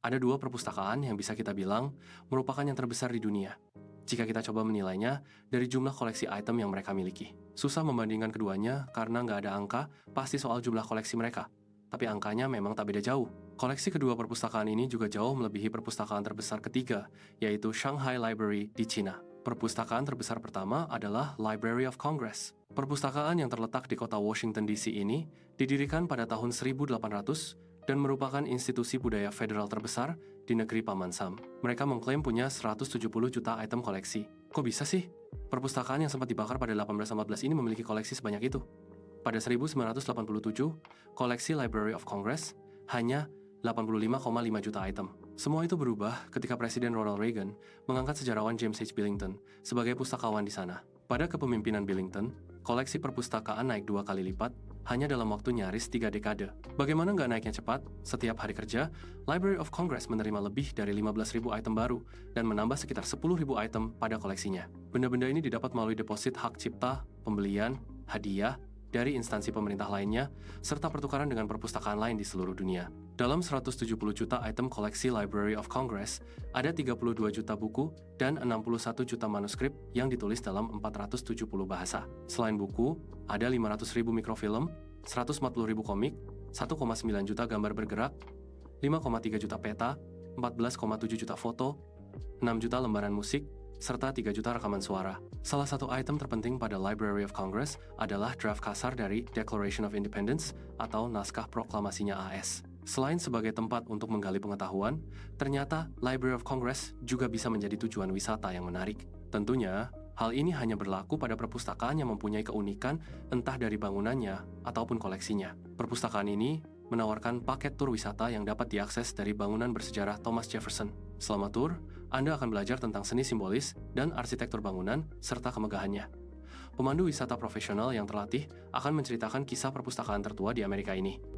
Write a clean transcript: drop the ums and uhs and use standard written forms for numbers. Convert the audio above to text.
Ada dua perpustakaan yang bisa kita bilang merupakan yang terbesar di dunia. Jika kita coba menilainya dari jumlah koleksi item yang mereka miliki. Susah membandingkan keduanya karena nggak ada angka pasti soal jumlah koleksi mereka. Tapi angkanya memang tak beda jauh. Koleksi kedua perpustakaan ini juga jauh melebihi perpustakaan terbesar ketiga, yaitu Shanghai Library di Cina. Perpustakaan terbesar pertama adalah Library of Congress. Perpustakaan yang terletak di kota Washington DC ini didirikan pada tahun 1800 dan merupakan institusi budaya federal terbesar di negeri Paman Sam. Mereka mengklaim punya 170 juta item koleksi. Kok bisa sih? Perpustakaan yang sempat dibakar pada 1814 ini memiliki koleksi sebanyak itu. Pada 1987, koleksi Library of Congress hanya 85,5 juta item. Semua itu berubah ketika Presiden Ronald Reagan mengangkat sejarawan James H. Billington sebagai pustakawan di sana. Pada kepemimpinan Billington, koleksi perpustakaan naik 2 kali lipat hanya dalam waktu nyaris 3 dekade. Bagaimana nggak naiknya cepat? Setiap hari kerja, Library of Congress menerima lebih dari 15.000 item baru dan menambah sekitar 10.000 item pada koleksinya. Benda-benda ini didapat melalui deposit hak cipta, pembelian, hadiah, dari instansi pemerintah lainnya, serta pertukaran dengan perpustakaan lain di seluruh dunia. Dalam 170 juta item koleksi Library of Congress, ada 32 juta buku dan 61 juta manuskrip yang ditulis dalam 470 bahasa. Selain buku, ada 500.000 mikrofilm, 140.000 komik, 1,9 juta gambar bergerak, 5,3 juta peta, 14,7 juta foto, 6 juta lembaran musik, serta 3 juta rekaman suara. Salah satu item terpenting pada Library of Congress adalah draft kasar dari Declaration of Independence atau naskah proklamasinya AS. Selain sebagai tempat untuk menggali pengetahuan, ternyata Library of Congress juga bisa menjadi tujuan wisata yang menarik. Tentunya, hal ini hanya berlaku pada perpustakaan yang mempunyai keunikan entah dari bangunannya ataupun koleksinya. Perpustakaan ini menawarkan paket tur wisata yang dapat diakses dari bangunan bersejarah Thomas Jefferson. Selama tur, Anda akan belajar tentang seni simbolis dan arsitektur bangunan serta kemegahannya. Pemandu wisata profesional yang terlatih akan menceritakan kisah perpustakaan tertua di Amerika ini.